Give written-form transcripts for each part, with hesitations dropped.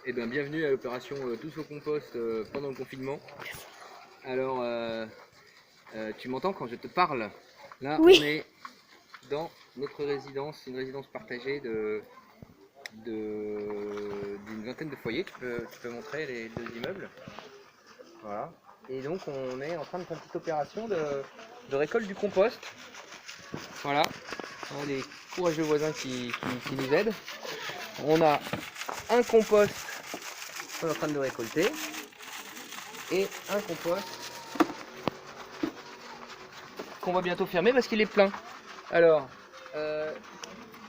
Eh bien, bienvenue à l'opération Tous au compost pendant le confinement. Alors, tu m'entends quand je te parle? Là, Oui. on est dans notre résidence, une résidence partagée d'une vingtaine de foyers. Tu peux montrer les deux immeubles. Voilà. Et donc, on est en train de faire une petite opération de récolte du compost. Voilà. On a des courageux voisins qui nous aident. On a un compost qu'on est en train de récolter et un compost qu'on va bientôt fermer parce qu'il est plein. Alors,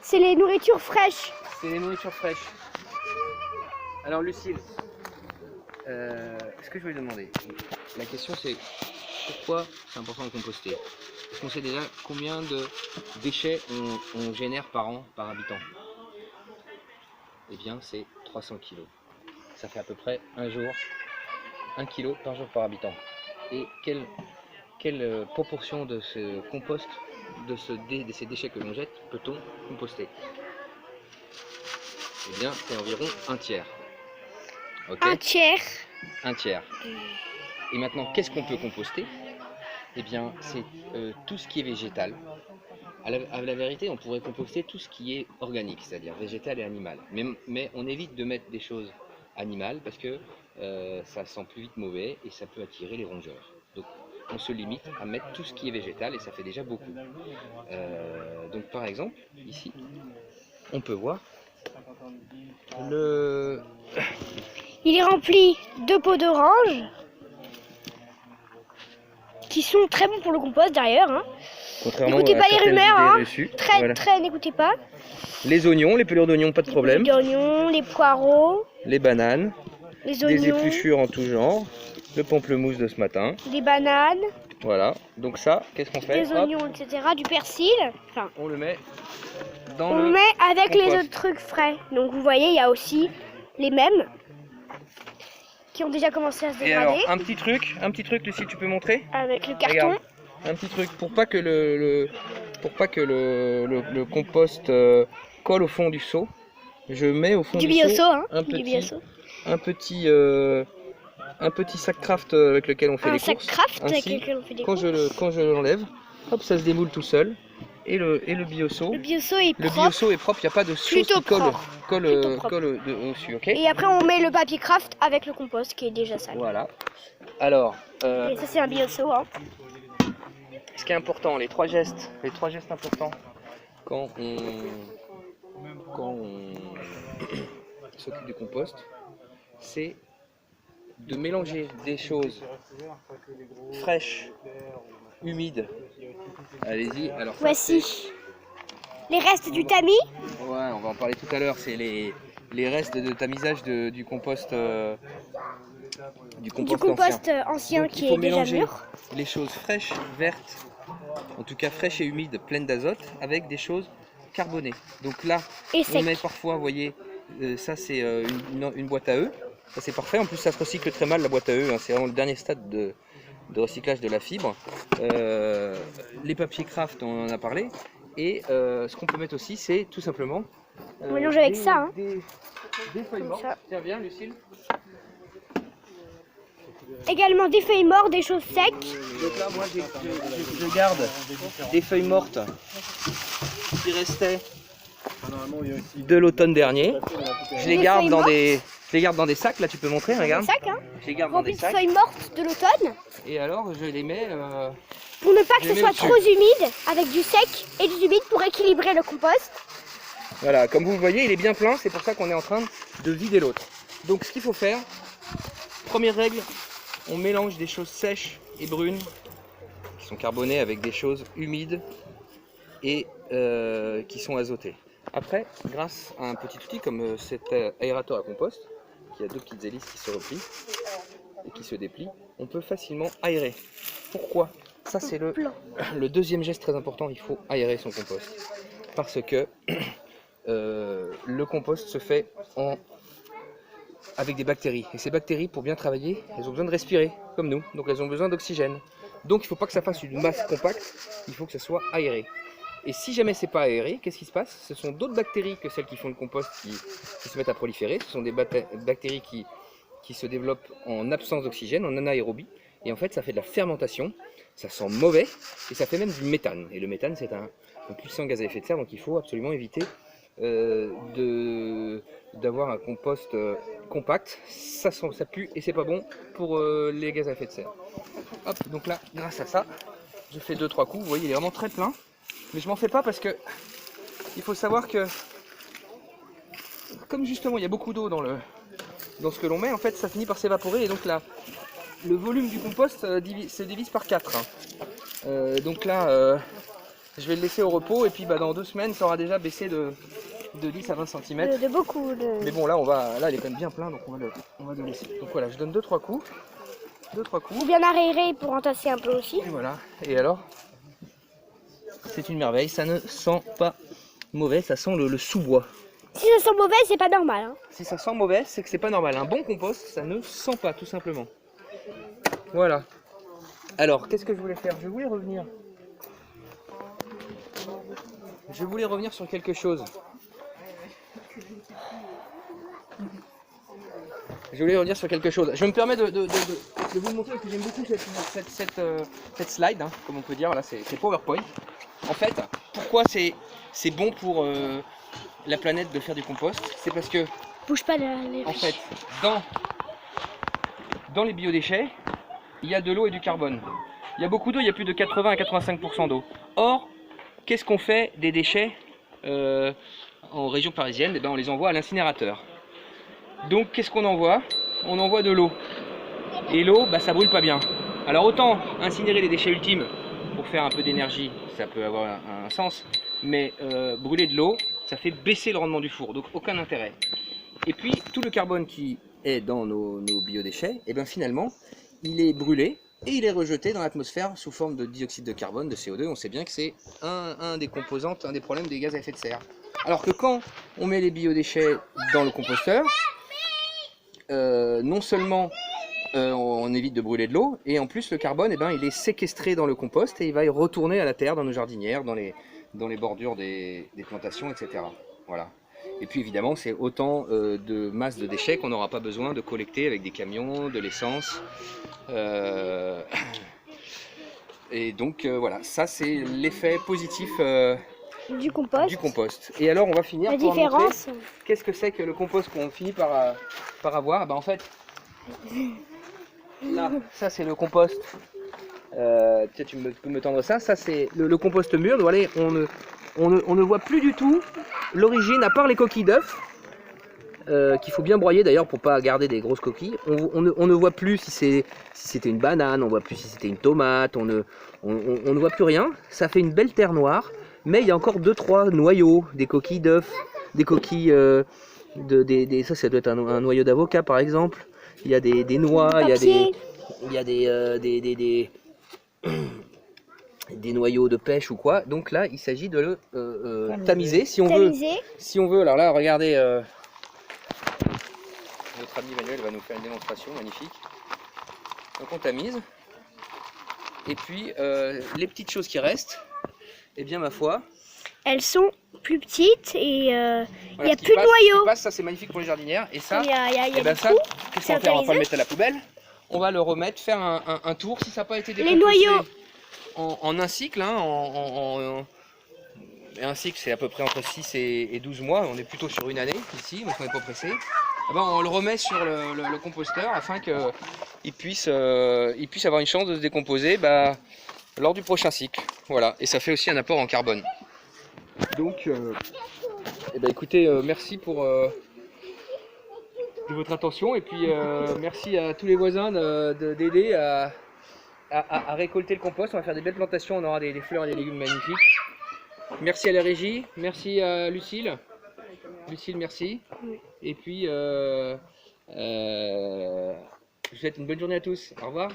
C'est les nourritures fraîches. c'est les nourritures fraîches. Alors Lucille, ce que je vais demander, la question c'est pourquoi c'est important de composter? Est-ce qu'on sait déjà combien de déchets on génère par an, par habitant? Eh bien c'est 300 kg. Ça fait à peu près un jour, 1 kg par jour par habitant. Et quelle proportion de ce compost, de ces déchets que l'on jette, peut-on composter? Eh bien, c'est environ un tiers. Ok, Un tiers. un tiers. Et maintenant, qu'est-ce qu'on peut composter? Eh bien, c'est tout ce qui est végétal. À la vérité, on pourrait composter tout ce qui est organique, c'est-à-dire végétal et animal. Mais on évite de mettre des choses animales parce que ça sent plus vite mauvais et ça peut attirer les rongeurs. Donc, on se limite à mettre tout ce qui est végétal et ça fait déjà beaucoup. Donc, par exemple, ici, on peut voir le... Il est rempli de peaux d'orange qui sont très bons pour le compost d'ailleurs. Hein. Contrairement N'écoutez à pas les certaines rumeurs. idées Hein. reçues. Très, Voilà. très, n'écoutez pas. Les oignons, les pelures d'oignons, pas de problème. Les oignons, les poireaux, Les bananes, les des oignons, épluchures en tout genre, le pamplemousse de ce matin. des bananes, Voilà. Donc ça, qu'est-ce qu'on fait? des Hop, oignons, etc. Du persil. Enfin, on le met dans on le met avec les compost. autres trucs frais. Donc vous voyez, il y a aussi les mêmes qui ont déjà commencé à se Et alors, dégrader. un petit truc, Lucie, tu peux montrer? Avec le carton. Regarde, un petit truc pour pas que le compost colle au fond du seau. Je mets au fond Du du seau bioseau, hein. un Du bioseau. petit sac craft avec lequel on fait Un les sac courses. craft avec Ainsi, lequel on fait des quand courses. je l'enlève, hop, ça se démoule tout seul. Et le bioseau, Le bioseau est le propre. bioseau est propre, il n'y a pas de choses Plutôt qui colle propre. dessus, ok? Et après on met le papier craft avec le compost qui est déjà sale. Voilà. Alors, Et ça c'est un bioseau. Hein. ce qui est important, les trois gestes importants quand on s'occupe du compost, c'est de mélanger des choses fraîches, humides. Allez-y. Alors ça, Voici les restes du tamis. ouais, on va en parler tout à l'heure. C'est les restes de tamisage du compost. Du compost Ancien Donc, qui il faut est déjà mélanger mûr. les choses fraîches, vertes, en tout cas fraîches et humides, pleines d'azote, avec des choses carbonées. Donc là, Et on sec. met parfois, vous voyez, ça c'est une boîte à œufs. Ça c'est parfait. En plus, ça se recycle très mal la boîte à œufs. Hein. C'est vraiment le dernier stade de recyclage de la fibre. Les papiers craft, on en a parlé. Et ce qu'on peut mettre aussi, c'est tout simplement On mélange avec ça. Hein. des feuilles mortes. Tiens, viens, Lucille. Également des feuilles mortes, des choses secs. Donc là, moi, je garde des feuilles mortes qui restaient de l'automne dernier. Je les Des garde feuilles dans des sacs. Là, tu peux montrer, regarde. Des sacs, hein. Je les garde dans Remplis des de sacs. feuilles mortes de l'automne. Et alors, je les mets. Pour ne pas que Je ce les soit mets trop humide, avec du sec et du humide pour équilibrer le compost. Voilà, comme vous le voyez, il est bien plein. C'est pour ça qu'on est en train de vider l'autre. Donc, ce qu'il faut faire, première règle, on mélange des choses sèches et brunes qui sont carbonées avec des choses humides et qui sont azotées. Après, grâce à un petit outil comme cet aérateur à compost, qui a deux petites hélices qui se replient et qui se déplient, on peut facilement aérer. Pourquoi? Ça c'est le deuxième geste très important, il faut aérer son compost. Parce que le compost se fait avec des bactéries. Et ces bactéries, pour bien travailler, elles ont besoin de respirer, comme nous. Donc elles ont besoin d'oxygène. Donc il ne faut pas que ça fasse une masse compacte, il faut que ça soit aéré. Et si jamais c'est pas aéré, qu'est-ce qui se passe? Ce sont d'autres bactéries que celles qui font le compost qui se mettent à proliférer. Ce sont des bactéries qui se développent en absence d'oxygène, en anaérobie. Et en fait, ça fait de la fermentation, ça sent mauvais et ça fait même du méthane. Et le méthane, c'est un puissant gaz à effet de serre, donc il faut absolument éviter d'avoir un compost compact. Ça pue et c'est pas bon pour les gaz à effet de serre. Hop, donc là, grâce à ça, je fais 2-3 coups. Vous voyez, il est vraiment très plein. Mais je m'en fais pas parce que il faut savoir que comme justement il y a beaucoup d'eau dans ce que l'on met, en fait ça finit par s'évaporer et donc là le volume du compost se divise par 4. Donc là je vais le laisser au repos et puis dans 2 semaines ça aura déjà baissé de 10 à 20 cm. De beaucoup. Mais bon là là il est quand même bien plein donc on va le laisser. Donc voilà, je donne 2-3 coups. 2-3 coups. Ou bien aérer pour entasser un peu aussi. Et voilà. Et alors c'est une merveille, ça ne sent pas mauvais, ça sent le sous-bois. Si ça sent mauvais, c'est pas normal. Hein. Si ça sent mauvais, c'est que c'est pas normal. Un bon compost, ça ne sent pas, tout simplement. Voilà. Alors, qu'est-ce que je voulais faire? Je voulais revenir sur quelque chose. Je me permets de vous montrer parce que j'aime beaucoup cette slide, hein, comme on peut dire. Là, c'est PowerPoint. En fait, pourquoi c'est bon pour la planète de faire du compost? C'est parce que, bouge pas les en fait, dans les biodéchets, il y a de l'eau et du carbone. Il y a beaucoup d'eau, il y a plus de 80 à 85% d'eau. Or, qu'est-ce qu'on fait des déchets en région parisienne? Eh ben, on les envoie à l'incinérateur. Donc, qu'est-ce qu'on envoie? On envoie de l'eau. Et l'eau, ça brûle pas bien. Alors, autant incinérer les déchets ultimes pour faire un peu d'énergie, ça peut avoir un sens. Mais brûler de l'eau, ça fait baisser le rendement du four. Donc, aucun intérêt. Et puis, tout le carbone qui est dans nos biodéchets, et bien finalement, il est brûlé et il est rejeté dans l'atmosphère sous forme de dioxyde de carbone, de CO2. On sait bien que c'est un des composantes, un des problèmes des gaz à effet de serre. Alors que quand on met les biodéchets dans le composteur, non seulement on évite de brûler de l'eau, et en plus le carbone, il est séquestré dans le compost et il va y retourner à la terre, dans nos jardinières, dans les bordures des plantations, etc. Voilà. Et puis évidemment, c'est autant de masse de déchets qu'on n'aura pas besoin de collecter avec des camions, de l'essence. Et donc voilà, ça c'est l'effet positif du compost. Et alors on va finir la par différence. montrer qu'est-ce que c'est que le compost qu'on finit par avoir. En fait, là, ça c'est le compost. Tu peux me tendre ça. Ça c'est le compost mûr. Donc, allez, on ne voit plus du tout l'origine, à part les coquilles d'œufs, qu'il faut bien broyer d'ailleurs pour pas garder des grosses coquilles. On ne voit plus si c'était une banane, on voit plus si c'était une tomate, on ne voit plus rien. Ça fait une belle terre noire, mais il y a encore 2-3 noyaux, des coquilles d'œufs, des coquilles ça doit être un noyau d'avocat par exemple. Il y a des noix, il y a des noyaux de pêche ou quoi. Donc là, il s'agit de le tamiser. Si on veut, alors là, regardez, notre ami Emmanuel va nous faire une démonstration magnifique. Donc on tamise. Et puis, les petites choses qui restent, eh bien ma foi, elles sont plus petites et il voilà, n'y a plus de noyaux. Ça c'est magnifique pour les jardinières. Et ça, il y a ça, qu'est-ce qu'on va faire? On va pas le mettre à la poubelle. On va le remettre, faire un tour si ça n'a pas été décomposé. Les noyaux en un cycle, hein, un cycle c'est à peu près entre 6 et 12 mois, on est plutôt sur une année ici, donc on n'est pas pressé. On le remet sur le composteur afin qu'il puisse avoir une chance de se décomposer lors du prochain cycle. Voilà, et ça fait aussi un apport en carbone. Donc, écoutez, merci pour de votre attention et puis merci à tous les voisins d'aider à récolter le compost. On va faire des belles plantations, on aura des fleurs et des légumes magnifiques. Merci à la régie, merci à Lucille. Lucille, merci. Et puis, je vous souhaite une bonne journée à tous. Au revoir.